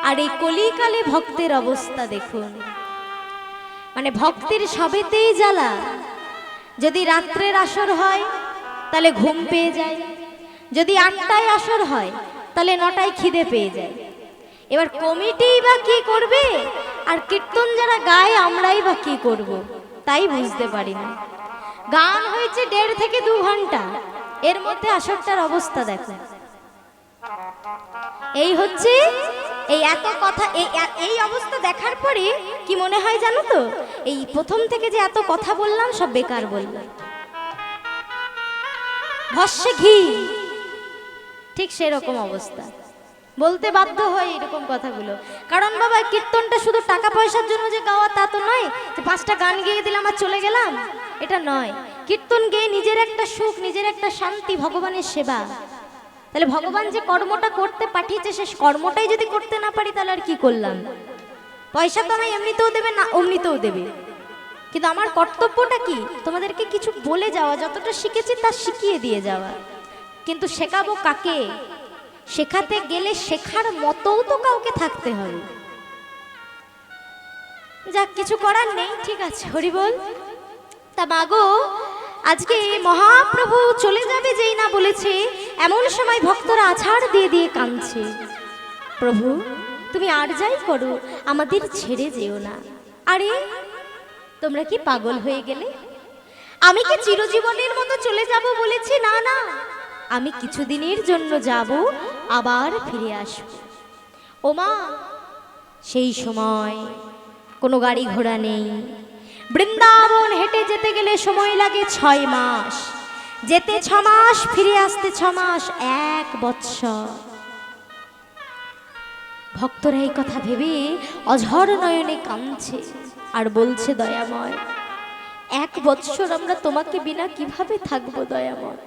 আর এই কলিকালে ভক্তের অবস্থা দেখুন, মানে ভক্তের সবেতেই জ্বালা। যদি রাত্রের আসর হয় তাহলে ঘুম পেয়ে যায়, যদি 8টায় আসর হয় তাহলে 9টায় খিদে পেয়ে যায়। এবার কমিটি বা কি করবে, আর কীর্তন যারা গায় আমরাই বা কি করব, তাই বুঝতে পারি না। গান হয়েছে 1.5 থেকে 2 ঘন্টা, এর মধ্যে আসরটার অবস্থা দেখো। এই হচ্ছে এই এত কথা, এই অবস্থা দেখার পরে কি মনে হয় জানো তো, এই প্রথম থেকে যে এত কথা বললাম সব বেকার বললাম, ভস্যে ঘি, ঠিক সেরকম অবস্থা। বলতে বাধ্য হয় এরকম কথাগুলো, কারণ বাবা কীর্তনটা শুধু টাকা পয়সার জন্য যে গাওয়া তা তো নয়, যে 5টা গান গেয়ে দিলাম আর চলে গেলাম, এটা নয়। কীর্তন গেয়ে নিজের একটা সুখ, নিজের একটা শান্তি, ভগবানের সেবা। তাহলে ভগবান যে কর্মটা করতে পাঠিয়েছে সে কর্মটাই যদি করতে না পারি তাহলে আর কি করলাম? পয়সা তো আমি এমনিতেও দেবে না অমনিতেও দেবে, কিন্তু আমার কর্তব্যটা কি? তোমাদেরকে কিছু বলে যাওয়া, যতটা শিখেছি তা শিখিয়ে দিয়ে যাওয়া। কিন্তু শেখাবো কাকে? শেখাতে গেলে শেখার মতোও তো কাউকে থাকতে হবে। যাক, কিছু করার নেই, ঠিক আছে, হরি বল। তা মাগো, আজকে মহাপ্রভু চলে যাবে যেই না বলেছে, এমন সময় ভক্তরা আছাড় দিয়ে দিয়ে কাঁদছে, প্রভু তুমি আর যাই করো আমাদের ছেড়ে যেও না। আরে তোমরা কি পাগল হয়ে গেলে? আমি কি চিরজীবনের মতো চলে যাব বলেছি? না না, আমি কিছুদিনের জন্য যাব, আবার ফিরে আসব। ওমা, সেই সময় কোনো গাড়ি ঘোড়া নেই। বৃন্দাবন হেঁটে যেতে গেলে সময় লাগে 6 মাস, যেতে 6 মাস, ফিরে আসতে 6 মাস, 1 বৎসর। ভক্তরা এই কথা ভেবে অঝর নয়নে কাঁদছে আর বলছে, দয়াময় 1 বৎসর আমরা তোমাকে বিনা কিভাবে থাকবো দয়াময়?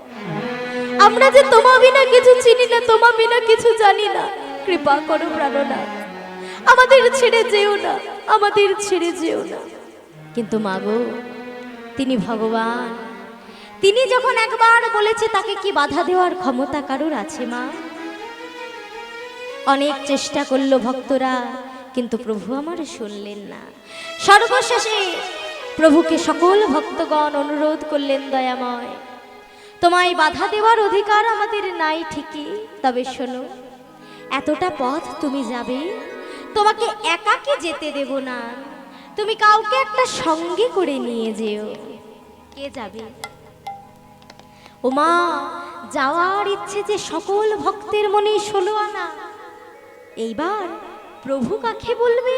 আমরা যে তোমা বিনা কিছু চিনি না, তোমা বিনা কিছু জানি না, কৃপা করো প্রাণনাথ, আমাদের ছেড়ে যেও না, আমাদের ছেড়ে যেও না। কিন্তু মাগো, তিনি ভগবান, তিনি যখন একবার বলেছে তাকে কি বাধা দেওয়ার ক্ষমতা কারুর আছে মা? অনেক চেষ্টা করলো ভক্তরা, কিন্তু প্রভু আমার শুনলেন না। সর্বশেষে প্রভুকে সকল ভক্তগণ অনুরোধ করলেন, দয়াময় তোমায় বাধা দেওয়ার অধিকার আমাদের নাই ঠিকই, তবে শোনো, এতটা পথ তুমি যাবে, তোমাকে একাকে যেতে দেব না, তুমি কাউকে একটা সঙ্গে করে নিয়ে যেও। কে যাবে? ওমা, যাওয়ার ইচ্ছে যে সকল ভক্তের মনে 16 আনা। এইবার প্রভু কাকে বলবে?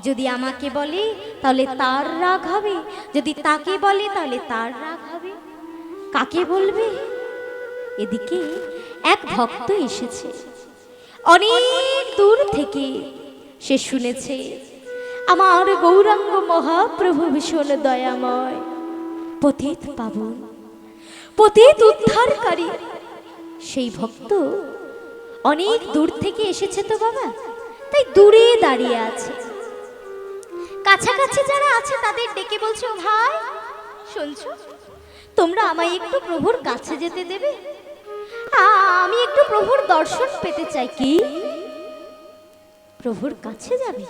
যদি আমাকে বলে তাহলে তার রাগ হবে, যদি তাকে বলে তাহলে তার রাগ হবে। কাকে বলবে? এদিকে এক ভক্ত এসেছে অনেক দূর থেকে, সে শুনেছে আমার গৌরাঙ্গ মহাপ্রভু ভীষণ দয়াময়, পতিত পাবন, পতিত উদ্ধারকারী। সেই ভক্ত অনেক দূর থেকে এসেছে তো বাবা, তাই দূরে দাঁড়িয়ে আছে। কাছাকাছি যারা আছে তাদের ডেকে বলছে, ও ভাই শুনছো, তোমরা আমায় একটু প্রভুর কাছে যেতে দেবে? আমি একটু প্রভুর দর্শন পেতে চাই। কি প্রভুর কাছে যাবে?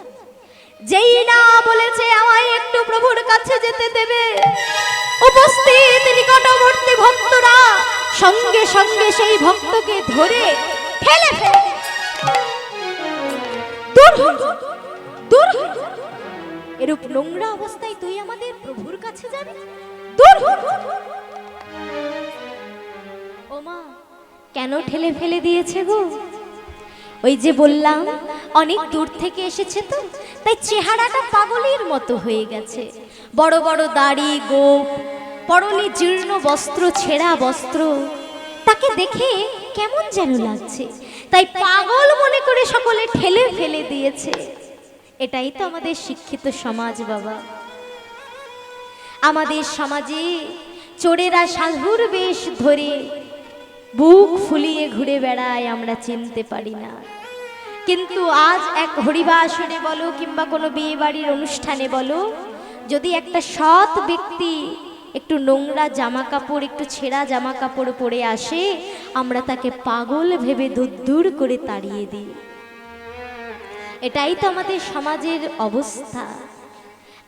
যেই না বলেছে আমায় একটু প্রভুর কাছে যেতে দেবে, উপস্থিত নিকটবর্তী ভক্তরা সঙ্গে সঙ্গে সেই ভক্তকে ধরে ঠেলে ফেলে দূর। এরূপ নোংরা অবস্থায় তুই আমাদের প্রভুর কাছে যাবি? দূর। ওমা, কেন ঠেলে ফেলে দিয়েছে গো? ওই যে বললাম অনেক দূর থেকে এসেছে তো, তাই চেহারাটা পাগলের মতো হয়ে গেছে। বড় বড় দাড়ি, গোঁফ, পরনে জীর্ণ বস্ত্র, ছেঁড়া বস্ত্র, তাকে দেখে কেমন যেন লাগছে, তাই পাগল মনে করে সকলে ঠেলে ফেলে দিয়েছে। এটাই তো আমাদের শিক্ষিত সমাজ বাবা। আমাদের সমাজে চোরেরা সাধুর বেশ ধরে বুক ফুলিয়ে ঘুরে বেড়ায়, আমরা চিনতে পারি না। কিন্তু আজ এক হরিবাসরে বলো কিংবা কোনো বিয়ে বাড়ির অনুষ্ঠানে বলো, যদি একটা সৎ ব্যক্তি একটু নোংরা জামা কাপড়, একটু ছেঁড়া জামা কাপড় পরে আসে, আমরা তাকে পাগল ভেবে দূর করে তাড়িয়ে দিই। এটাই তো আমাদের সমাজের অবস্থা।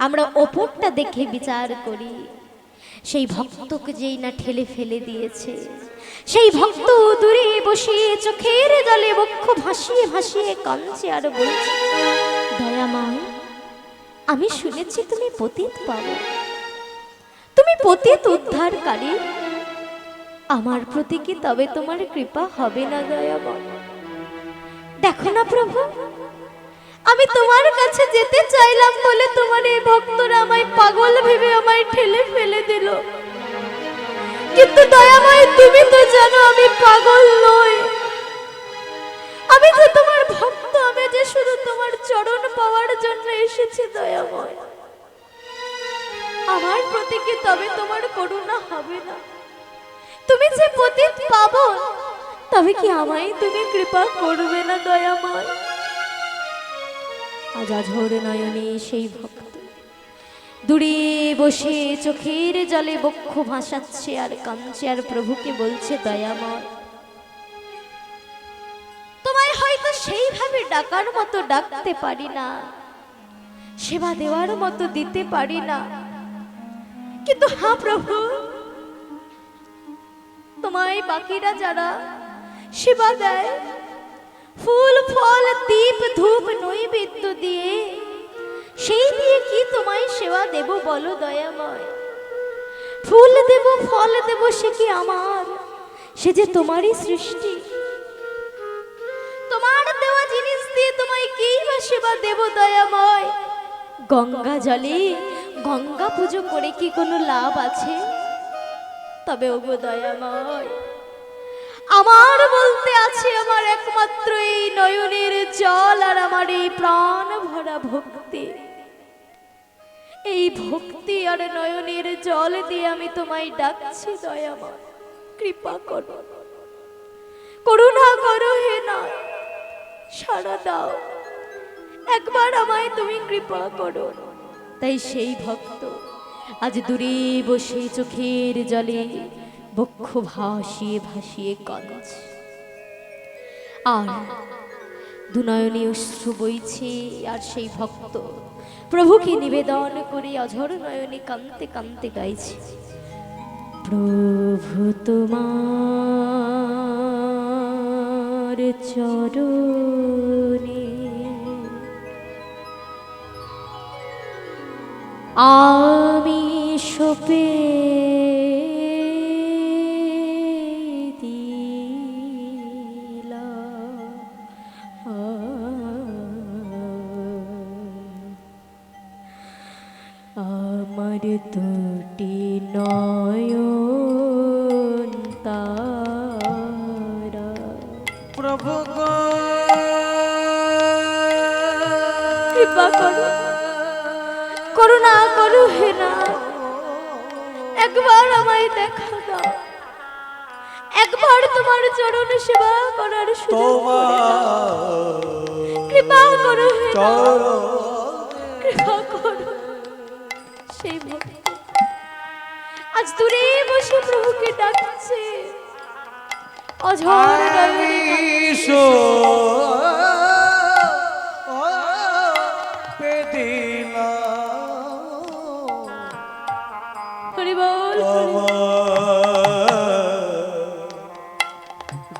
আমরা ওপরটা দেখে বিচার করি। সেই ভক্তকে যেই না ঠেলে ফেলে দিয়েছে, সেই ভক্ত দূরে বসে চোখের জলে বক্ষ ভাসিয়ে ভাসিয়ে কাঁদছে আর বলছে, দয়াময়, আমি শুনেছি তুমি পতিত পাবো, তুমি পতিত উদ্ধারকারী, আমার প্রতি কি তবে তোমার কৃপা হবে না দয়াময়? দেখো না প্রভু, আমি তোমার কাছে যেতে চাইলাম বলে তোমার এই ভক্তরা আমায় পাগল ভেবে আমায় ঠেলে ফেলে দিল। কিন্তু দয়াময়, তুমি তো জানো আমি পাগল নই, আমি যে তোমার ভক্ত, আমি যে শুধু তোমার চরণ পাওয়ার জন্য এসেছি দয়াময়। আমার প্রতি কি তবে তোমার করুণা হবে না? তুমি যে পতিত পাবো, তবে কি আমায় তুমি কৃপা করবে না দয়াময়? আজ অঝোর নয়নে সেই ভক্ত দূরে বসে চোখের জলে বক্ষ ভাসাচ্ছে আর কাঁদছে আর প্রভুকে বলছে, দয়াময়, তোমায় হয়তো সেইভাবে ডাকার মতো ডাকতে পারি না, সেবা দেওয়ার মতো দিতে পারি না, কিন্তু হ্যাঁ প্রভু, তোমায় বাকিরা যারা সেবা দেয়, ফুল ফল দীপ ধূপ নৈবেদ্য দিয়ে, সেই দিয়ে কি তোমায় সেবা দেব বলো দয়াময়? ফুল দেব, ফল দেব, সে কি আমার? সে যে তোমারই সৃষ্টি। তোমার দেওয়া জিনিস দিয়ে তোমায় কি বা সেবা দেব দয়াময়? গঙ্গা জলে গঙ্গা পুজো করে কি কোনো লাভ আছে? তবে ওগো দয়াময়, আমার বলতে আছে আমার একমাত্র এই নয়নের জল আর আমার এই প্রাণ ভরা ভক্তি। এই ভক্তি আর নয়নের জল দিয়ে আমি তোমায় ডাকছি দয়াময়, কৃপা করো, করুণা করো হে না, সাড়া দাও, একবার আমায় তুমি কৃপা করো। তাই সেই ভক্ত আজ দূরে বসে চোখের জলে বক্ষ ভাসিয়ে ভাসিয়ে কাঁদছে, আর দুনয়নে অশ্রু বইছে, আর সেই ভক্ত প্রভুকে নিবেদন করে অঝর নয়নে কাঁদতে কাঁদতে গাইছে, প্রভু তোমার চরণে আমি সপে আমার দুটি নয়ন তারা, প্রভু কৃপা করো, করুণা করো হে না, একবার আমায় দেখা দাও, একবার তোমার চরণ সেবা করার সুযোগ করে দাও, কৃপা করো হে না, কৃপা করো। সেই ভক্ত আজ দূরে বসে প্রভুকে ডাকছে, অঝোর নয়নে কাঁদছে। হরি বল,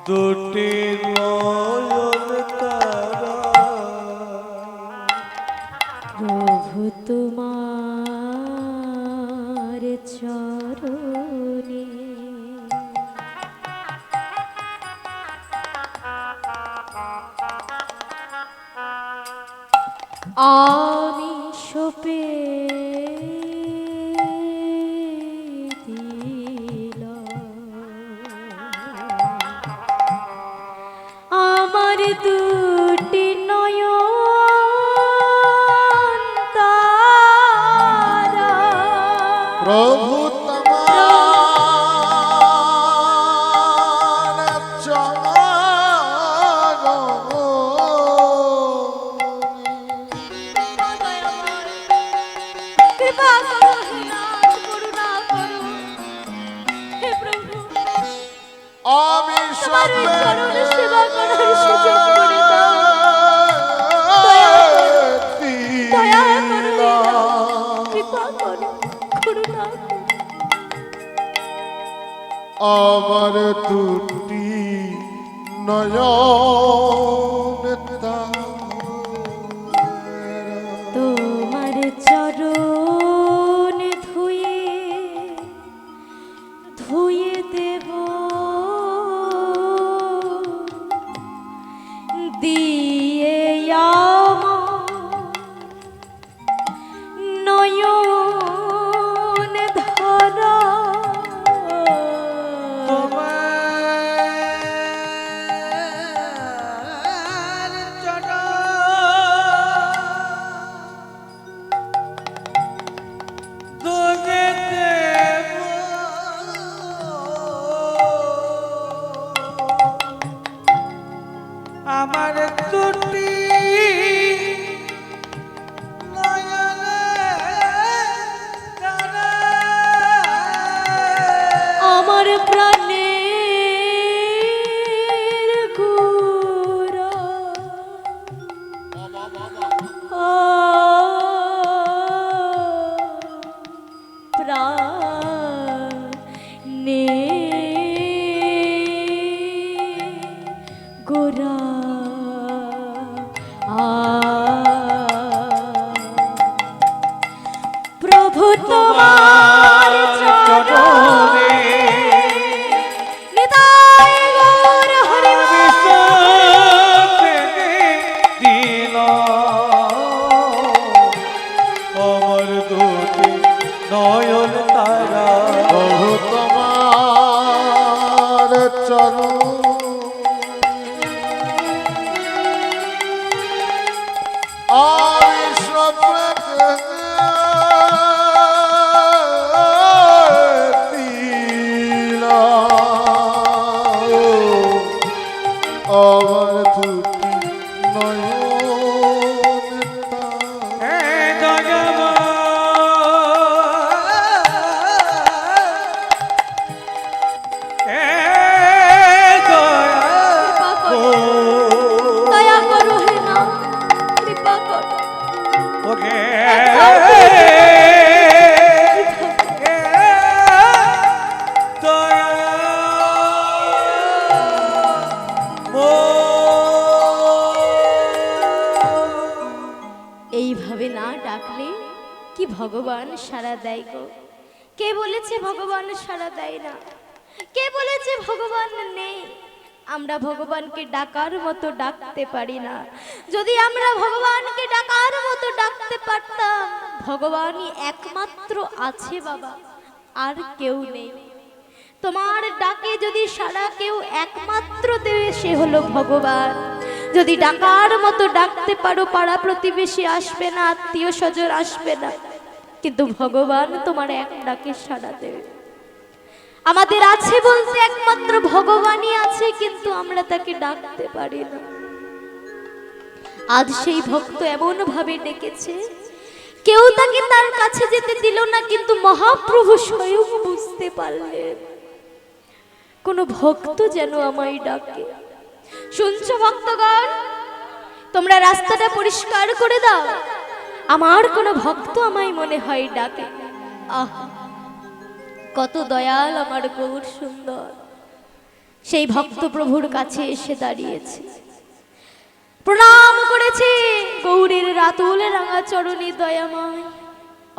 দুটি নয়ন তারা, প্রভু তোমার চরণে আমি সপে আমার দুটি নয়ন তারা, প্রভু তোমার কৃপা করো হে নাথ, করুণা করো হে প্রভু, আমি তোমার ওই চরণ সেবা করার সুযোগ করে দাও দয়া আমার দুটি নয়ন তারা। তোমার চরণ ধুয়ে ধুয়ে দেব দিয়ে নয়ন ধরা। তোমার চরণ ধুয়ে দেব আমার দুটি আমার প্রাণের গোরা প্রাণে গোরা প্রভু তোমার চরণে নিতাই গৌর হরি দিল আমার দুটি নয়ন তারা। প্রভু তোমার চরণ আমি আমার দুটি নয়ন দয়া করো হে না কৃপা করো ওকে এইভাবে না ডাকলে কি ভগবান সাড়া দেয় গো? কে বলেছে ভগবান সাড়া দেয় না? কে বলেছে ভগবান নেই? আমরা ভগবানকে ডাকার মতো ডাকতে পারি না। যদি আমরা ভগবানকে ডাকার মতো ডাকতে পারতাম, ভগবানই একমাত্র আছে বাবা, আর কেউ নেই। তোমার ডাকে যদি সাড়া কেউ একমাত্র দেবে, সে হলো ভগবান। যদি ডাকার মতো ডাকতে পারো, পাড়া প্রতিবেশী আসবে না, আত্মীয় স্বজন আসবে না, কিন্তু ভগবান তোমার এক ডাকে সাড়া দেবে। আমাদের আছে বলতে একমাত্র ভগবানই আছে, কিন্তু আমরা তাকে ডাকতে পারি না। আজ সেই ভক্ত এমন ভাবে ডেকেছে, কেউ তাকে তার কাছে যেতে দিল না, কিন্তু মহাপ্রভু স্বয়ং বুঝতে পারলেন কোন ভক্ত যেন আমায় ডাকে। শুনছো ভক্তগণ? তোমরা রাস্তাটা পরিষ্কার করে দাও, আমার কোন ভক্ত আমায় মনে হয় ডাকে। আহ, কত দয়াল আমার গৌর সুন্দর। সেই ভক্ত প্রভুর কাছে এসে দাঁড়িয়েছে, প্রণাম করেছে গৌরের রাতুল রাঙা চরণে দয়াময়।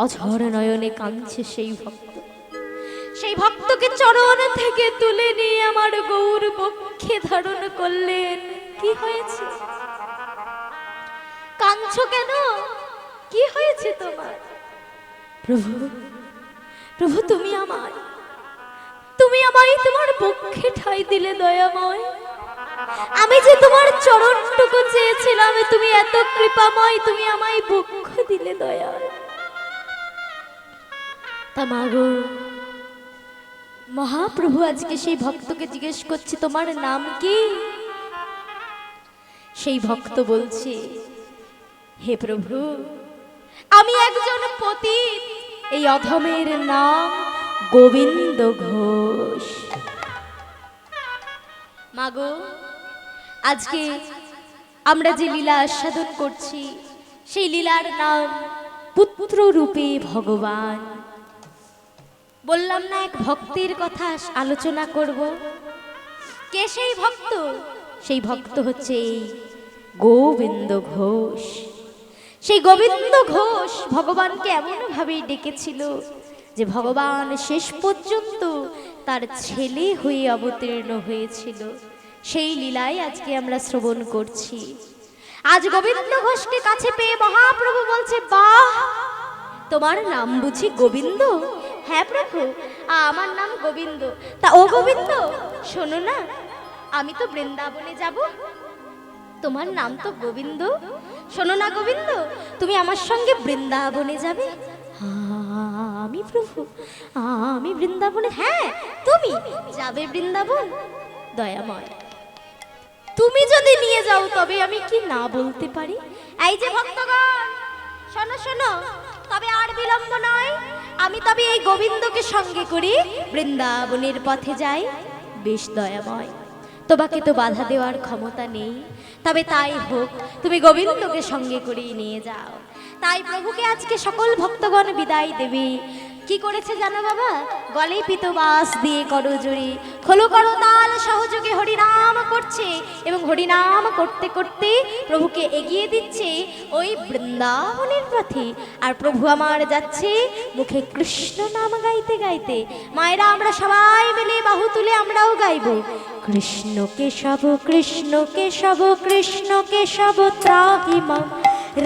অঝর নয়নে কাঁদছে সেই ভক্ত। সেই ভক্তকে চরণ থেকে তুলে নিয়ে আমার গৌর বক্ষে ধারণ করলেন। কি হয়েছে? কাঁদছো কেন? কি হয়েছে তোমার? প্রভু, প্রভু তুমি আমায় তোমার বক্ষে ঠাঁই দিলে দয়াময়। আমি যে তোমার চরণটুকু চেয়েছিলাম, তুমি এত কৃপাময়, তুমি আমায় বক্ষ দিলে দয়া। তা মাগো, মহাপ্রভু আজকে সেই ভক্তকে জিজ্ঞেস করছে তোমার নাম কি? সেই ভক্ত বলছে, হে প্রভু, আমি একজন পতিত, এই অধমের নাম গোবিন্দ ঘোষ। মাগো, আজকে আমরা যে লীলা আস্বাদন করছি, সেই লীলার নাম পুত্র রূপে ভগবান। বললাম না এক ভক্তের কথা আলোচনা করব। কে সেই ভক্ত? সেই ভক্ত হচ্ছে এই গোবিন্দ ঘোষ। সেই গোবিন্দ ঘোষ ভগবানকে এমনভাবে ডেকেছিল যে ভগবান শেষ পর্যন্ত তার ছেলে হয়ে অবতীর্ণ হয়েছিল। সেই লীলাই আজকে আমরা শ্রবণ করছি। আজ গোবিন্দ ঘোষকে কাছে পেয়ে মহাপ্রভু বলছে, বাহ, তোমার নাম বুঝি গোবিন্দ? হ্যাঁ প্রভু, আমার নাম গোবিন্দ। তা ও গোবিন্দ, শোনো না, আমি তো বৃন্দাবনে যাব। তোমার নাম তো গোবিন্দ, শোনো না গোবিন্দ, তুমি আমার সঙ্গে বৃন্দাবনে যাবে। আমি প্রভু, আমি বৃন্দাবনে? হ্যাঁ, তুমি যাবে বৃন্দাবন। দয়াময়, তুমি যদি নিয়ে যাও তবে আমি কি না বলতে পারি? এই যে ভক্তগণ, শোনো শোনো, তবে আর বিলম্ব নয়, আমি তবে এই গোবিন্দকে সঙ্গে করে বৃন্দাবনের পথে যাই। বেশ দয়াময়, তোমাকে তো বাধা দেওয়ার ক্ষমতা নেই, তবে তাই হোক, তুমি গোবিন্দকে সঙ্গে করেই নিয়ে যাও। তাই প্রভুকে আজকে সকল ভক্তগণ বিদায় দেবে। কি করেছে জানো বাবা? গলে পিতবাস দিয়ে করজোড়ে খোলো করো তাল সহযোগে হরিনাম করছে, এবং হরিনাম করতে করতে প্রভুকে এগিয়ে দিচ্ছে ওই বৃন্দাবনের পথে। আর প্রভু আমার যাচ্ছে মুখে কৃষ্ণ নাম গাইতে গাইতে। মায়েরা, আমরা সবাই মিলে বাহু তুলে আমরাও গাইব, কৃষ্ণ কেশব কৃষ্ণ কেশব কৃষ্ণ কেশব ত্রাহি মাম,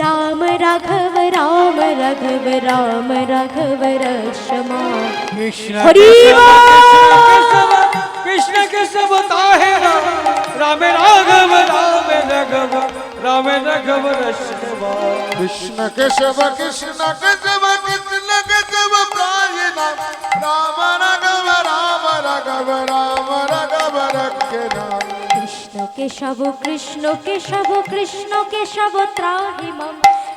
রাম রাঘব রাম রাঘব রাম রাঘব রসমা। কৃষ্ণ হরি কৃষ্ণ কেশব তাহে রাম, রাম রাঘব রাম রাঘব রাম রাঘব রসমা। কৃষ্ণ কেশব কৃষ্ণ কেশব কৃষ্ণ কেশব প্রায় নাম, রাম রাঘব রাম রাঘব রাম রাঘব রক্ষনা। কৃষ্ণ কেশব কৃষ্ণ কেশব কৃষ্ণ কেশব ত্রাহি মাম,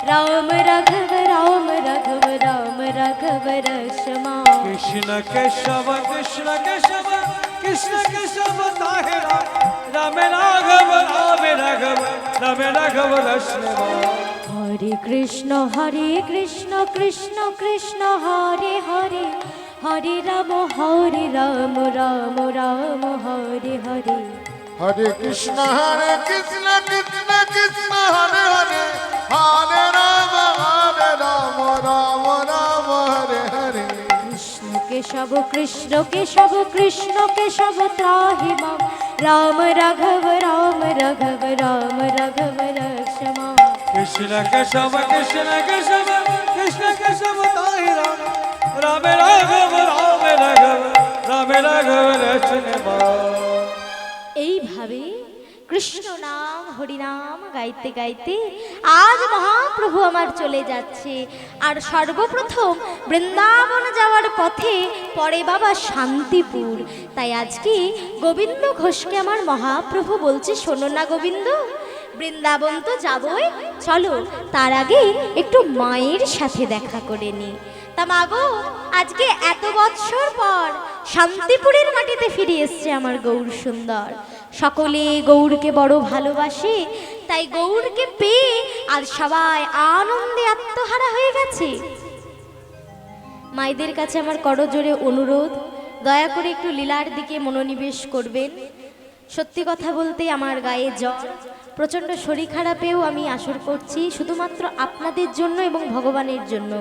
রাম রাঘব রাম রাঘব রাম রাঘব রসমা। কৃষ্ণ কেশব কৃষ্ণ কেশব কৃষ্ণ কেশব তাহে রাম, রাম রাঘব রাম রাঘব রাম রাঘব রসমা। হরে কৃষ্ণ কৃষ্ণ কৃষ্ণ হরে হরে, হরে রাম রাম রাম হরে হরে। হরে কৃষ্ণ কৃষ্ণ কৃষ্ণ হরে হরে, হরে রাম রাম রাম হরে হরে। কৃষ্ণ কেশব কৃষ্ণ কেশব কৃষ্ণ কেশব ত্রাহি মাম, রাম রাঘব রাম রাঘব রাম রাঘব রসমা। কৃষ্ণ কেশব কৃষ্ণ কেশব কৃষ্ণ কেশব তাহে রাম, রাম রাঘব রাম রাঘব রাম রাঘব রসমা। এইভাবে কৃষ্ণ নাম হরিনাম গাইতে গাইতে আজ মহাপ্রভু আমার চলে যাচ্ছে। আর সর্বপ্রথম বৃন্দাবন যাওয়ার পথে পড়ে বাবা শান্তিপুর। তাই আজকে গোবিন্দ ঘোষকে আমার মহাপ্রভু বলছে, শোনো না গোবিন্দ, বৃন্দাবন তো যাবই, চলো তার আগে একটু মায়ের সাথে দেখা করে নি। তা মাগো, আজকে এত বৎসর পর শান্তিপুরের মাটিতে ফিরে এসছে আমার গৌর সুন্দর। সকলে গৌরকে বড় ভালোবাসে, তাই গৌরকে পেয়ে আর সবাই আনন্দে আত্মহারা হয়ে গেছে। মায়েদের কাছে আমার করজোড়ে অনুরোধ, দয়া করে একটু লীলার দিকে মনোনিবেশ করবেন। সত্যি কথা বলতে আমার গায়ে জ্বর, প্রচণ্ড শরীর খারাপেও আমি আসর করছি শুধুমাত্র আপনাদের জন্য এবং ভগবানের জন্য।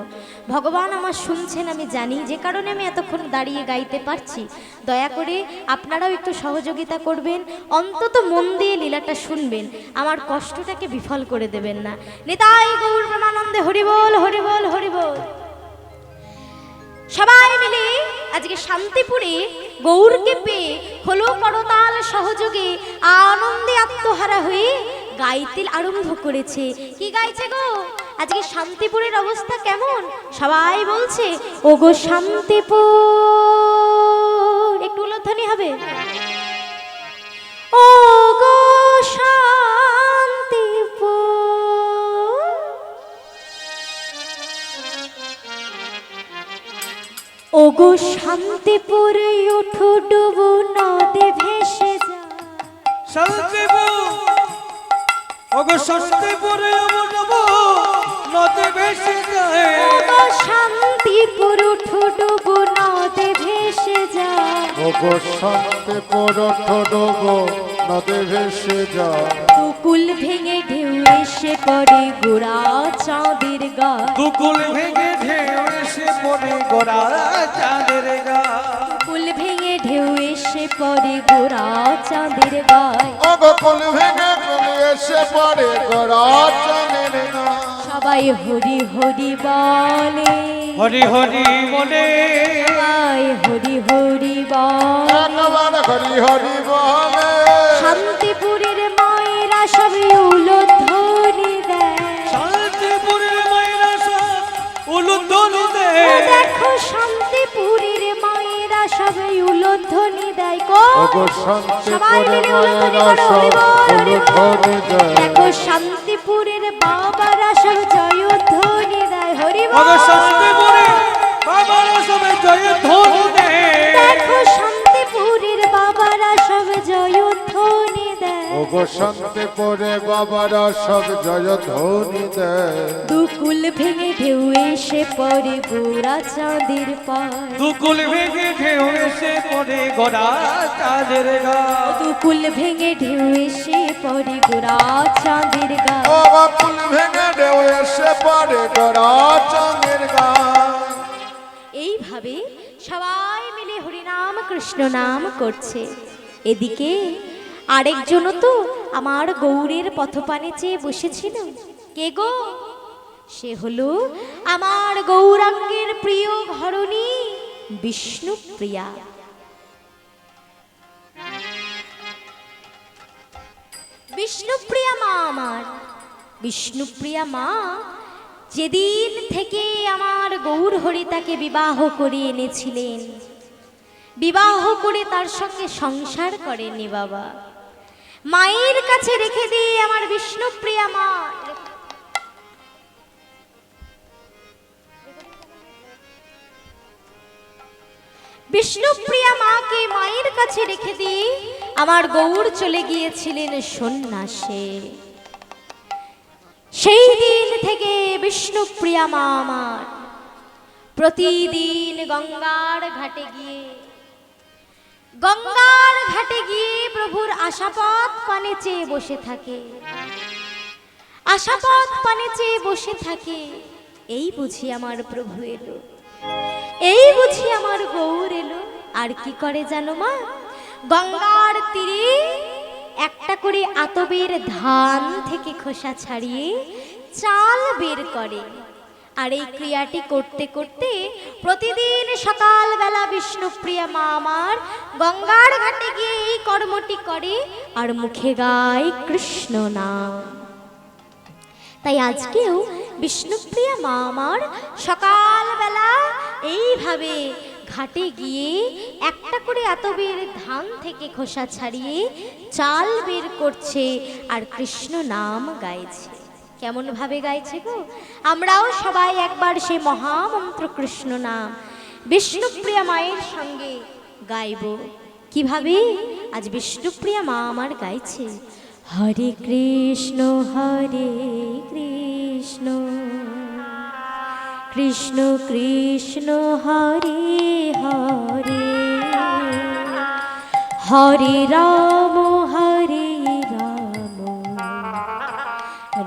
ভগবান আমার শুনছেন আমি জানি, যে কারণে আমি এতক্ষণ দাঁড়িয়ে গাইতে পারছি। দয়া করে আপনারাও একটু সহযোগিতা করবেন, অন্তত মন দিয়ে লীলাটা শুনবেন, আমার কষ্টটাকে বিফল করে দেবেন না। নিতাই গৌর প্রেমানন্দে হরিবোল হরিবোল হরিবোল। সবাই মিলে আজকে শান্তিপুরে গৌরকে পেয়ে হলো করতাল সহযোগে আনন্দে আত্মহারা হয়ে গাইতে আরম্ভ করেছে। কি গাইছে গো? আজকে শান্তিপুরের অবস্থা কেমন? সবাই বলছে ও গো শান্তিপুর, একটু উল্লাধ্বনি হবে। ও গো শান্তিপুর, ওগো শান্তিপুর উঠো ডুবো নদে ভেসে যায়। শান্তিপুর, ওগো শান্তিপুর নদে ভেসে যায়। ওগো শান্তিপুর উঠো ডুবো নদে ওগো শান্তিপুর ঠোডগো নদী ভেসে যায় দুকুল ভেঙে ঢেউ এসে পড়ে গোড়া চাঁদের গায় দুকুল ভেঙে ঢেউ এসে পড়ে গোরা চাঁদের গায় কুল ভেঙে ঢেউ এসে পড়ে গোড়া চাঁদের গায় ওগো কুল ভেঙে কুল এসে পড়ে গোরা চাঁদের গায় সবাই হরি হরি বলে হরি হরি বলে সবাই হরি হরি বলে একবার হরি হরি বলে শান্তিপুরের মায়েরা সবাই উলধ্বনি দেয় শান্তিপুরের মায়েরা সব উলুধ্বনি ও দেয় দেখো শান্তিপুরের মায়েরা সবাই উলধ্বনি দেয় গো ওগো সবাই শান্তিপুরের মিলে উলধ্বনি মায়েরা করো, সব হরি বল, হরি বল। উলুধ্বনি দেয় দেখো শান্তিপুরের বাবারা সব জয়ধ্বনি দেয় হরি বল। ওগো শান্তিপুরে বাবারা সবাই জয় ধ্বনি দেয় দেখো শান্তিপুরের বাবারা সব জয়ধ্বনি দেয় ওগো শান্তিপুরে বাবারা সব জয়ধ্বনি দেয় দুকুল ভেঙে ঢেউ এসে পড়ে গোড়া চাঁদের পায় দুকুল ভেঙে ঢেউ এসে পড়ে গোরা চাঁদের গায় দুকুল ভেঙে ঢেউ এসে পড়ে গোড়া চাঁদের গায় ওগো কুল ভেঙে ঢেউ এসে পড়ে গোরা চাঁদের গায় এইভাবে সবাই মিলে হরিনাম কৃষ্ণ নাম করছে এদিকে আরেকজনও তো আমার গৌরের পথপানে চেয়ে বসেছিল কে গো সে হলো আমার গৌরাঙ্গের প্রিয় ঘরণী বিষ্ণুপ্রিয়া বিষ্ণুপ্রিয়া মা আমার বিষ্ণুপ্রিয়া মা যেদিন থেকে আমার গৌর হরি তাকে বিবাহ করে এনেছিলেন বিবাহ করে তার সঙ্গে সংসার করেননি বাবা মায়ের কাছে রেখে দিয়ে আমার বিষ্ণুপ্রিয়া মা বিষ্ণুপ্রিয়া মাকে মায়ের কাছে রেখে দিয়ে আমার গৌর চলে গিয়েছিলেন সন্ন্যাসে সেই দিন থেকে বিষ্ণুপ্রিয়া মা আমার প্রতিদিন গঙ্গার ঘাটে গিয়ে প্রভুর আশাপথ পানে চেয়ে বসে থাকে আশাপথ পানে চেয়ে বসে থাকে এই বুঝি আমার প্রভু এলো এই বুঝি আমার গৌর এলো আর কি করে জানো মা গঙ্গার তীরে একটা করে আতবের ধান থেকে খোসা ছাড়িয়ে চাল বের করে আর এই ক্রিয়াটি করতে করতে প্রতিদিন সকালবেলা বিষ্ণুপ্রিয়া মা আমার গঙ্গার ঘাটে গিয়ে এই কর্মটি করে আর মুখে গায় কৃষ্ণ নাম তাই আজকেও বিষ্ণুপ্রিয়া মা আমার সকালবেলা এইভাবে ঘাটে গিয়ে একটা করে আতবের ধান থেকে খোসা ছাড়িয়ে চাল বের করছে আর কৃষ্ণ নাম গাইছে কেমন ভাবে গাইছে গো আমরাও সবাই একবার সেই মহামন্ত্র কৃষ্ণ নাম বিষ্ণুপ্রিয়া মায়ের সঙ্গে গাইব কিভাবে আজ বিষ্ণুপ্রিয়া মা আমার গাইছে হরে কৃষ্ণ কৃষ্ণ কৃষ্ণ হরে হরে হরে রাম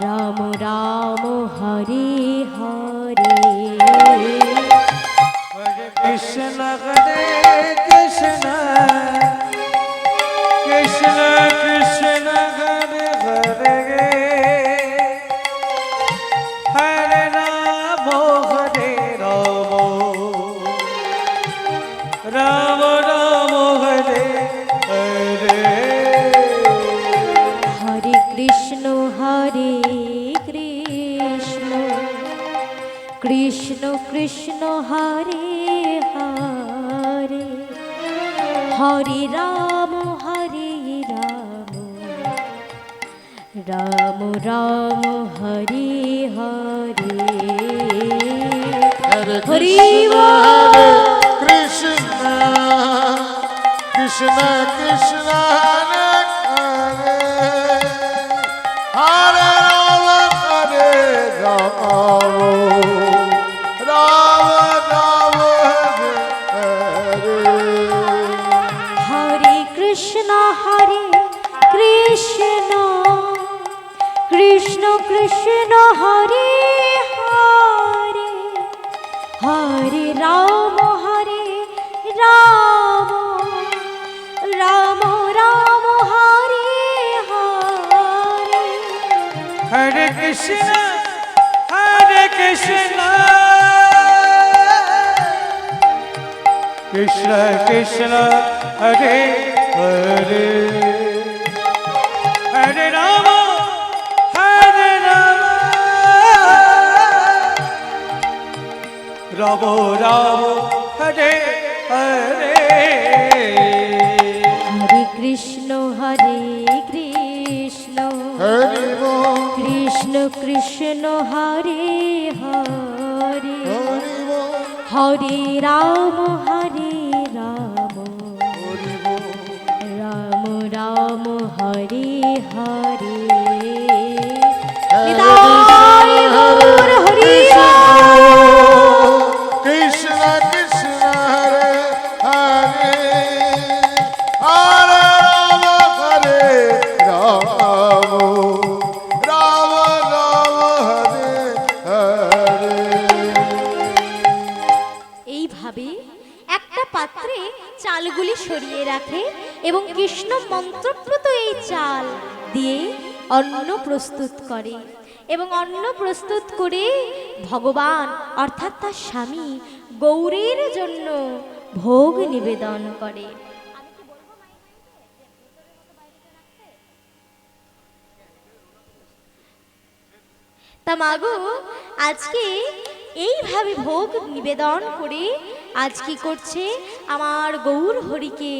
রাম রাম হরে হরে কৃষ্ণ হরে কৃষ্ণ কৃষ্ণ কৃষ্ণ হরে হরে হরে রাম হরে রাম রাম রাম হরে হরে হরে কৃষ্ণ কৃষ্ণ কৃষ্ণ হরে হরে হরে রাম রাম রাম হরে হরে হরে হরি কৃষ্ণ কৃষ্ণ কৃষ্ণ হরে হরে হরে রাম রাম রাম হরে হরে কৃষ্ণ হরে হরে হরে রাম রাম রাম রাম হরে হরে হরে কৃষ্ণ কৃষ্ণ কৃষ্ণ হরে হরে হরে রাম রাম রাম হরে হরে হরে কৃষ্ণ হরি বল কৃষ্ণ কৃষ্ণ হরে হরে হরি বল হরে রাম রাম রাম হরে হরে নিতাই গৌর হরি কৃষ্ণ কৃষ্ণ হরে হরে হরে রাম রাম রাম হরে হরে এইভাবে একটা পাত্রে চালগুলি সরিয়ে রাখে এবং কৃষ্ণ মন্ত্রপ্রত এই চাল দিয়ে অন্ন প্রস্তুত করে এবং অন্ন প্রস্তুত করে ভগবান অর্থাৎ তার স্বামী গৌরীর জন্য ভোগ নিবেদন করে। তা মাগো আজকে এইভাবে ভোগ নিবেদন করে আজ কি করছে আমার গৌর হরিকে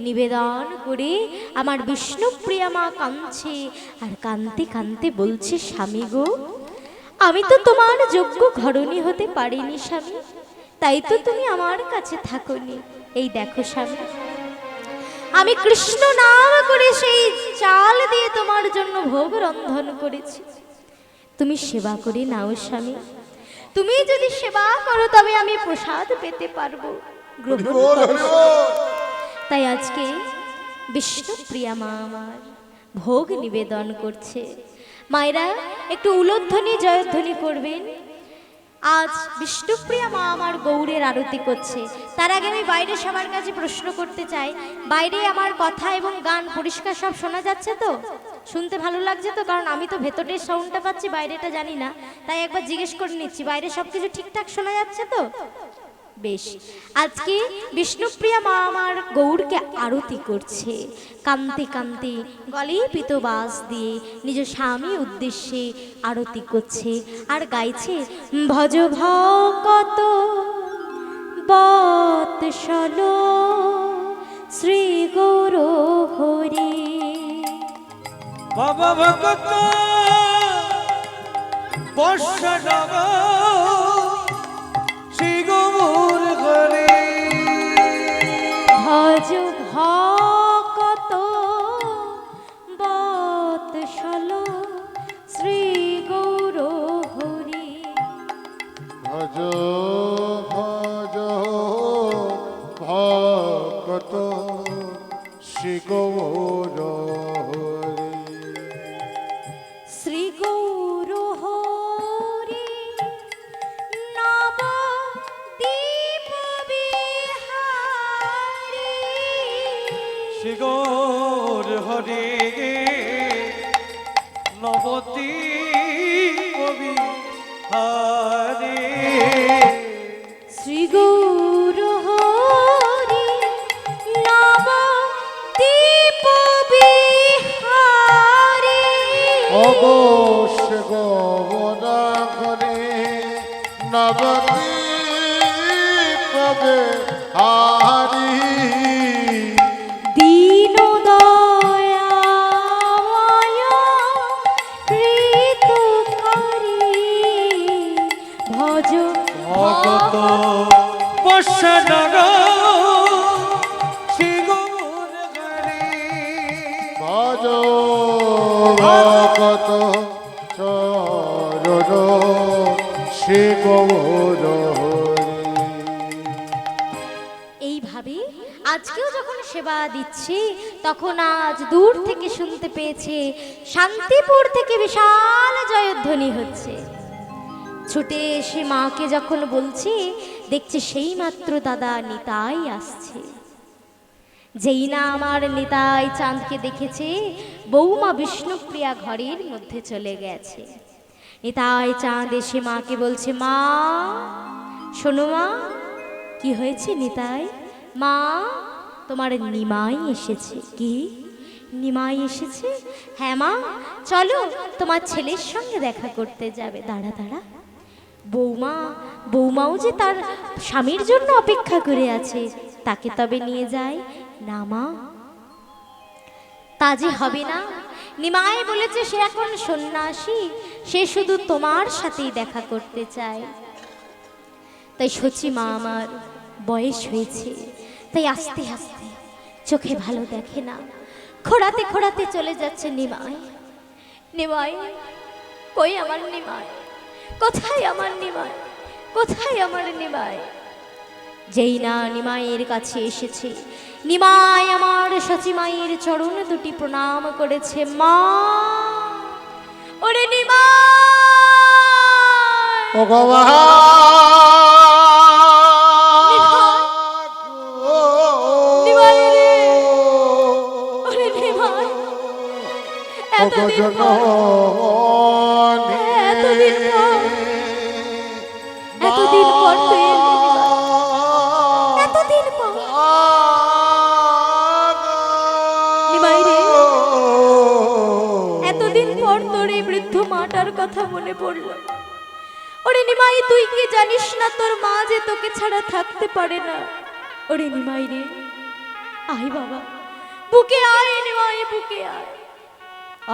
নিবেদন করে আমার বিষ্ণুপ্রিয়া মা কাঁদছে আর কাঁদতে কাঁদতে বলছে স্বামী গো আমি তো তোমার যোগ্য ঘরণী হতে পারিনি স্বামী, তাই তো তুমি আমার কাছে থাকোনি। এই দেখো স্বামী আমি কৃষ্ণ নাম করে সেই চাল দিয়ে তোমার জন্য ভোগ রন্ধন করেছি, তুমি সেবা করে নাও স্বামী। তুমি যদি সেবা করো তবে আমি প্রসাদ পেতে পারবো, গ্রহণ করো। তাই আজকে বিষ্ণুপ্রিয়া মা আমার ভোগ নিবেদন করছে। মায়েরা একটু উলধ্বনি জয়ধ্বনি করবেন। আজ বিষ্ণুপ্রিয়া মা আমার গৌরের আরতি করছে। তার আগে আমি বাইরে সবার কাছে প্রশ্ন করতে চাই, বাইরে আমার কথা এবং গান পরিষ্কার সব শোনা যাচ্ছে তো? শুনতে ভালো লাগছে তো? কারণ আমি তো ভেতরের সাউন্ডটা পাচ্ছি, বাইরেটা জানি না, তাই একবার জিজ্ঞেস করে নিচ্ছি বাইরে সব কিছু ঠিকঠাক শোনা যাচ্ছে তো? বেশ। আজকে বিষ্ণুপ্রিয়া মা আমার গৌরকে আরতি করছে, কান্তি কান্তি গলে পিত বাস দিয়ে নিজ স্বামী উদ্দেশ্যে আরতি করছে আর গাইছে ভজ ভকত বৎসল শ্রী গৌর হরি। বাবা ভগত বর্ষাডব শ্রী গৌর হরি। ভজ ভকত বৎসল শ্রী গৌর হরি। ভজ ভজ ভকত শ্রী গৌর হরি। শ্রী গৌর হরি নব দীপ বিহারি। শ্রী গৌর হরি নবদ্বীপ বিহারি। শ্রী গৌর হরি নব দীপ বিহারি। অবশ্য গমনা করে নবদ্বীপ বিহারি। দীন দয়াময় ঋতুকারী ভজ ভগত বর্ষাডব শ্রী গৌর হরি। ভজ ভকত চরণ শ্রী গৌর হরি। এইভাবে আজ আজকেও যখন সেবা দিচ্ছি তখন আজ দূর থেকে শুনতে পেয়েছে শান্তিপুর থেকে বিশাল জয়ধ্বনি হচ্ছে। ছুটে এসে মাকে যখন বলছি, দেখছি সেই মাত্র দাদা নিতাই আসছে। যেই না আমার নিতাই চাঁদকে দেখেছে, বৌমা বিষ্ণুপ্রিয়া ঘরের মধ্যে চলে গেছে। নিতাই চাঁদ এসে মাকে বলছে, মা শোনো মা। কি হয়েছে নিতাই? মা তোমার নিমাই এসেছে। কি নিমাই এসেছে? হ্যাঁ মা, চলো তোমার ছেলের সঙ্গে দেখা করতে যাবে। দাঁড়া দাঁড়া, বৌমাও যে তার স্বামীর জন্য অপেক্ষা করে আছে, তাকে তবে নিয়ে যায়। না মা, তা যে হবে না। নিমাই বলেছে সে এখন সন্ন্যাসী, সে শুধু তোমার সাথেই দেখা করতে চায়। তাই সচি মা আমার বয়স হয়েছে, তাই আস্তে আস্তে চোখে ভালো দেখে না, খোঁড়াতে খোঁড়াতে চলে যাচ্ছে নিমাই। নিমাই কই আমার নিমাই? কোথায় আমার নিমাই? কোথায় আমার নিমাই? যেই না নিমাইয়ের কাছে এসেছে, নিমাই আমার সচি মায়ের চরণ দুটি প্রণাম করেছে। মা, ওরে নিমাই, ও বাবা নিমাই রে, ওরে নিমাই, এতদিন পর তুই এলি নিমাই, এতদিন পর। নিমাই রে, এতদিন পর তোর এই বৃদ্ধ মাটার কথা মনে পড়লো। ওরে নিমাই, তুই কি জানিস না তোর মা যে তোকে ছাড়া থাকতে পারে না? ওরে নিমাই রে, আয় বাবা, বুকে আয় নিমাই, বুকে আয়।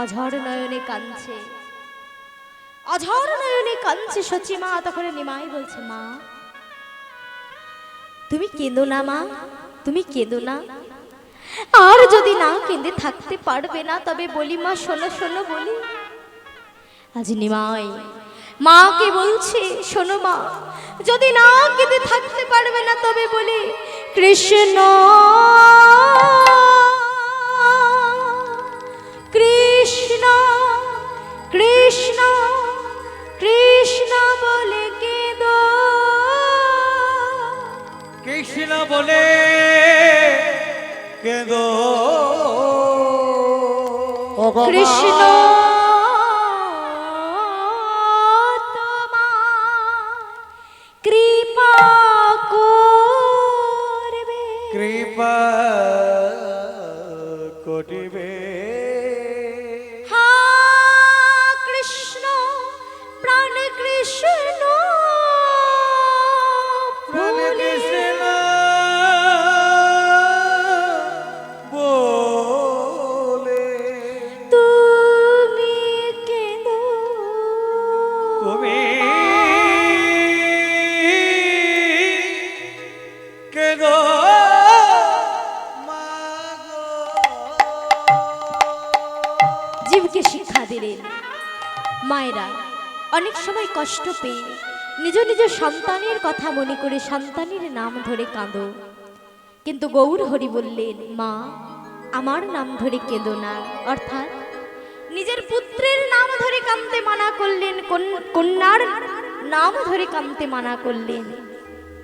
অঝর নয়নে কাঁদছে, অঝর নয়নে কাঁদছে সচি মা। তখন নিমাই বলছে, মা তুমি কেঁদো না মা, তুমি কেঁদো না। আর যদি না কেঁদে থাকতে পারবে না তবে বলি মা, শোনো শোনো বলি। আজ নিমাই মাকে বলছে, শোনো মা, যদি না কেঁদে থাকতে পারবে না তবে বলি, কৃষ্ণ কৃষ্ণ কৃষ্ণ কৃষ্ণ বলে কেঁদো, কৃষ্ণ বলে কেঁদো, কৃষ্ণ কৃপা করবে, কৃপা করিবে। হা কৃষ্ণ প্রাণ কৃষ্ণ বলে বলে তুমি কেঁদো, তুমি কেঁদো মাগো। জীবকে শিক্ষা দিলেন মায়েরা অনেক সময় কষ্ট পেয়ে নিজ নিজ সন্তানের কথা মনে করে সন্তানের নাম ধরে কাঁদো, কিন্তু গৌর হরি বললেন, মা আমার নাম ধরে কেঁদো না। অর্থাৎ নিজের পুত্রের নাম ধরে কাঁদতে মানা করলেন, কন্যার নাম ধরে কাঁদতে মানা করলেন।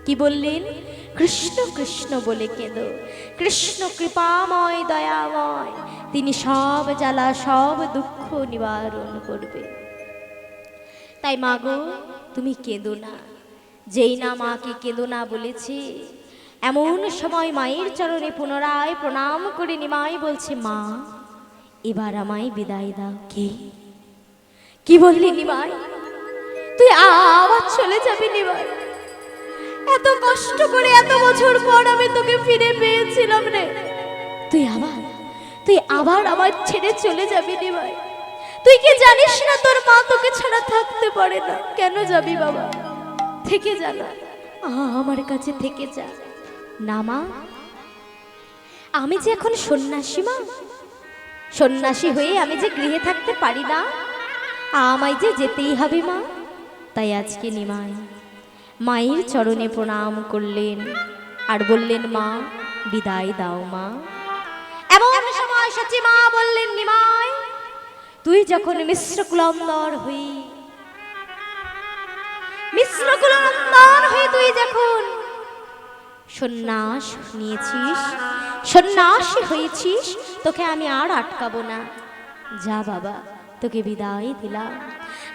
কি বললেন? কৃষ্ণ কৃষ্ণ বলে কেঁদো, কৃষ্ণ কৃপাময় দয়াময়, তিনি সব জ্বালা সব দুঃখ নিবারণ করবে। তাই মা গো, তুমি কেঁদো না। যেই না মাকে কেঁদো না বলেছে, এমন সময় মায়ের চরণে পুনরায় প্রণাম করে নিমাই বলছে, মা এবার আমায় বিদায় দাও। কি বললি নিমাই? তুই আবার চলে যাবি নিমাই? এত কষ্ট করে এত বছর পর আমি তোকে ফিরে পেয়েছিলাম রে, তুই আবার আমার ছেড়ে চলে যাবি নিমাই? তুই কি জানিস না তোর মা তোকে ছাড়া থাকতে পারে না? কেন যাবি বাবা? থেকে যা না, আমার কাছে থেকে যা না। মা আমি যে এখন সন্ন্যাসী মা, সন্ন্যাসী হয়ে আমি যে গৃহে থাকতে পারি না, আমায় যে যেতেই হবে মা। তাই আজকে নিমাই মায়ের চরণে প্রণাম করলেন আর বললেন, মা বিদায় দাও মা। এমন সময় সচি মা বললেন, নিমাই তুই যখন মিশ্রকুলন্দর হয়ে তুই যখন সন্ন্যাস নিয়েছিস, সন্ন্যাসী হয়েছিস, তোকে আমি আর আটকাবো না। যা বাবা, তোকে বিদায় দিলাম।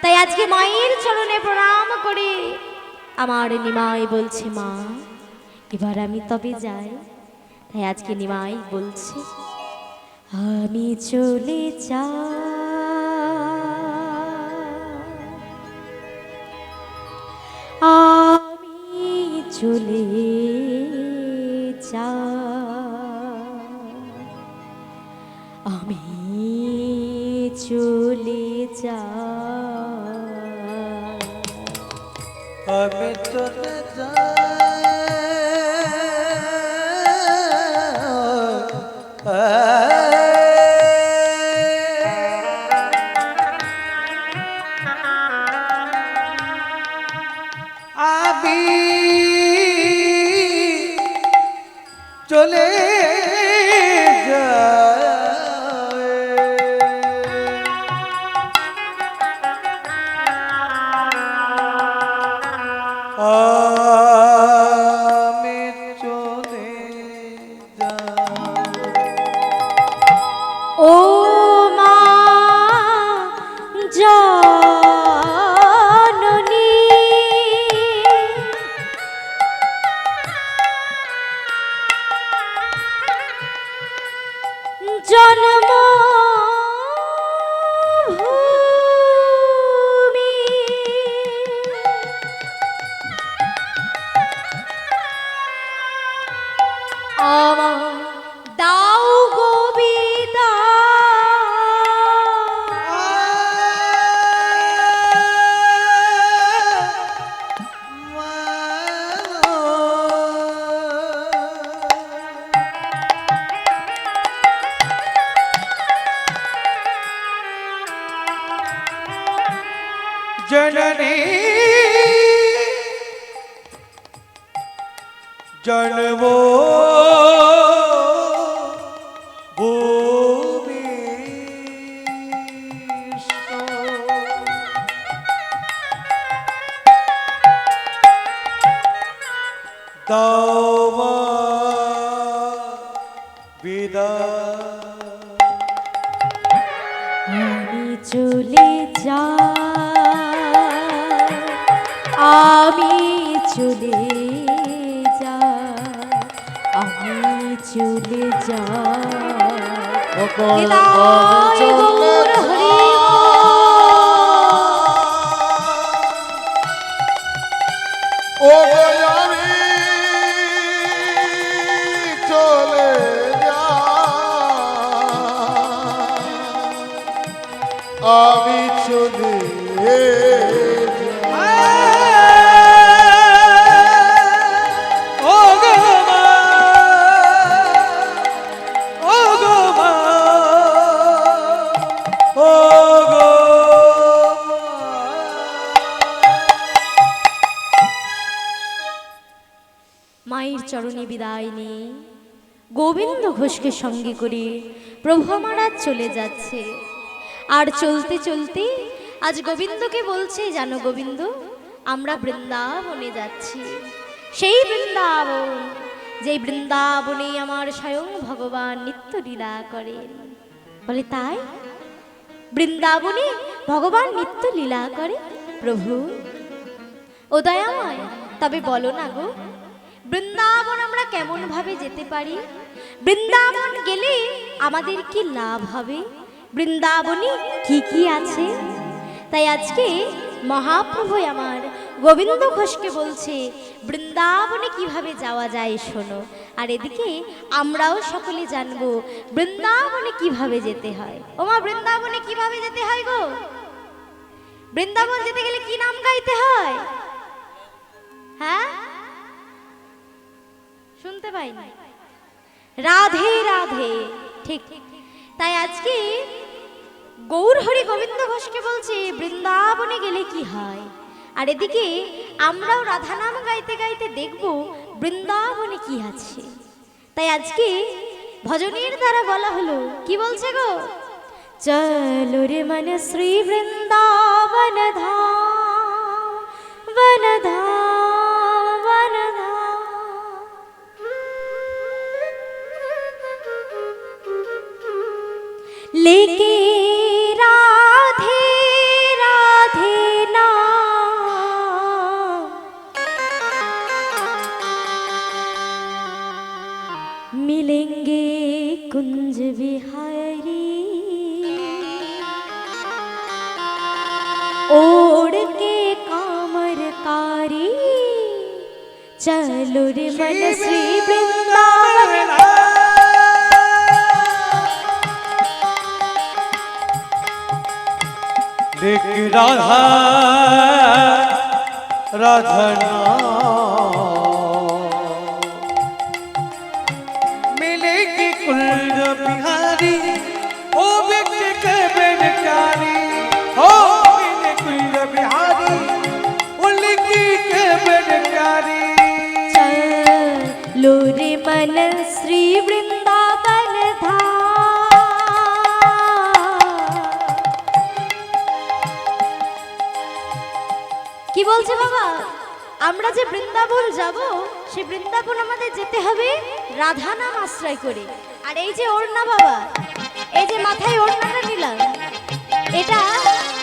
তাই আজকে মায়ের চরণে প্রণাম করে আমার নিমাই বলছে, মা এবার আমি তবে যাই। তাই আজকে নিমাই বলছে, আমি চলে যাই, আমি চলে যাই, আমি চলে যাই, আমি চলে আমি চলে আমি চলে ও মা জননী, জন্ম ভূমি, আমার দাও গো जननी जन्मो भूमिष्ठो दाव विदाय আমি চলে যাই, আমি চলে যাই, আমি চলে যাই, নিতাই গৌর হরি ও গো আমি চলে যাই, আমি চলে মায়ের চরণে বিদায় নিয়ে গোবিন্দ ঘোষকে সঙ্গে করে প্রভু আমার আজ চলে যাচ্ছে। আর চলতে চলতে আজ গোবিন্দকে বলছে, জানো গোবিন্দ আমরা বৃন্দাবনে যাচ্ছি, সেই বৃন্দাবন যেই বৃন্দাবনে আমার স্বয়ং ভগবান নিত্য লীলা করেন। বলে তাই বৃন্দাবনে ভগবান নিত্য লীলা করে? প্রভু ও দয়াময়, তবে বলো না গো বৃন্দাবন আমরা কেমন ভাবে যেতে পারি? বৃন্দাবন গেলে আমাদের কি লাভ হবে? বৃন্দাবনে কি কি আছে? তাই আজকে মহাপ্রভু আমার গোবিন্দ ঘোষকে বলছে বৃন্দাবনে কিভাবে যাওয়া যায় শোনো। আর এদিকে আমরাও সকলে জানবো বৃন্দাবনে কিভাবে যেতে হয়। ওমা বৃন্দাবনে কিভাবে যেতে হয় গো? বৃন্দাবন যেতে গেলে কি নাম গাইতে হয়? হ্যাঁ শুনতে পাইনি, রাধে রাধে। ঠিক, তাই আজকে গৌর হরি গোবিন্দ ঘোষকে বলছে বৃন্দাবনে গেলে কি হয়। আর এদিকে আমরাও রাধা নাম গাইতে গাইতে দেখব বৃন্দাবনে কি আছে। তাই আজকে ভজনের দ্বারা বলা হলো, কি বলছে গো? চলো রে মন শ্রী বৃন্দাবন ধাম, বন ধাম, বন ধাম। लेके राधे राधे नाम, मिलेंगे कुंज बिहारी, ओढ़ के कामरकारी, चलो रे मन श्री वृंदावन। देख राधा राधा मिलेगी कुंज बिहारी, ओ व्यक्ति के बेनकारी, हो मिले कुंज बिहारी, उनकी के बेनकारी। चलो रे मन श्री वृंदावन धाम। কি বলছে বাবা? আমরা যে বৃন্দাবন যাব, সে বৃন্দাবন আমাদের যেতে হবে রাধা নাম আশ্রয় করে। আর এই যে ওড়না বাবা, এই যে মাথায় ওড়নাটা নিলাম, এটা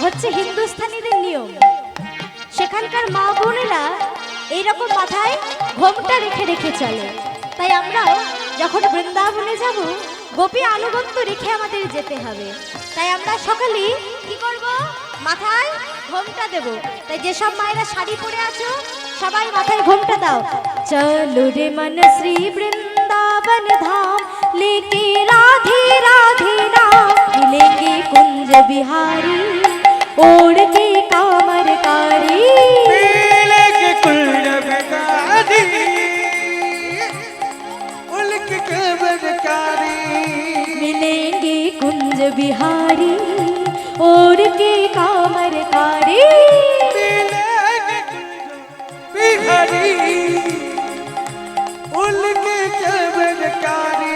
হচ্ছে হিন্দুস্তানিদের নিয়ম। সেখানকার মা বোনেরা এইরকম মাথায় ঘোমটা রেখে রেখে চলে। তাই আমরা যখন বৃন্দাবনে যাব, গোপী আনুগত্য রেখে আমাদের যেতে হবে। তাই আমরা সকালে কি করব? মাথায় ঘোমটা দেব। তাই যেসব মায়েরা শাড়ি পরে আছো, সবাই মাথায় ঘোমটা দাও। চলো রে মন শ্রী বৃন্দাবন ধাম, लेके राधे राधे नाम, मिलेंगे कुंज बिहारी, ओढ़ के कामरकारी, मिलेगी कुंज बिहारी, उनकी के बेनकारी। मिलेंगे कुंज बिहारी, ओढ़ के कामरकारी, मिलेगी कुंज बिहारी, उनकी के बेनकारी।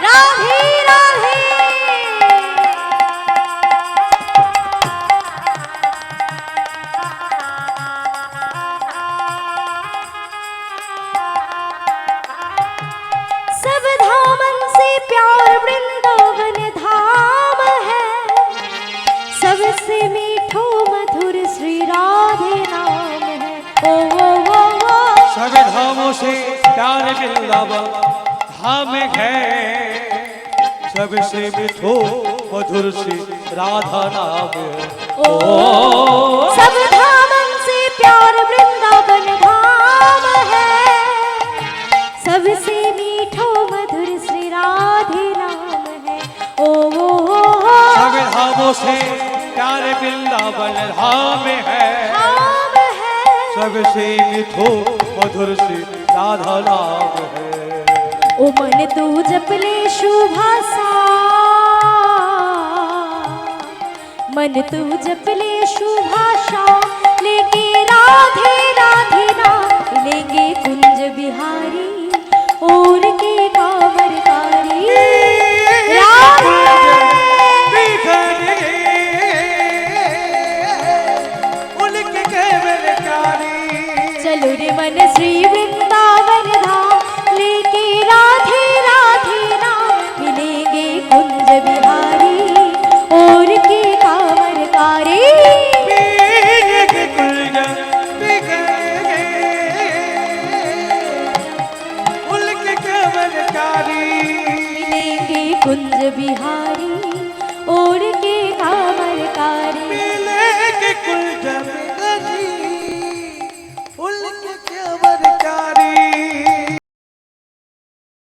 राधे राधे। सब धामन से प्यार वृंदावन धाम है, सबसे मीठो मधुर श्री राधे नाम है। ओ सभी धामों से प्यार वृंदावन धाम है, सबसे मीठो मधुर श्री राधा नाम है। ओ सब धामन से प्यार वृंदावन धाम है, सबसे मीठो मधुर श्री राधे नाम है। ओ सभी धामों से प्यार वृंदावन धाम है, नाम है, सबसे मीठो मधुर श्री राधा नाम है। ओ मन तू जपले शुभासा, मन तू जपले शुभाशा, लेके राधे राधे नाम, मिलेंगे कुंज बिहारी, और के कामरकारी, राधे। उनकी के बेनकारी। चलो रे मन श्री वृंदावन धाम, लेके राधे राधे नाम, मिलेंगे कुंज बिहारी, और के कामरकारी, मिलेगी कुंज बिहारी, उनकी के बेनकारी। मिलेंगे कुंज बिहारी।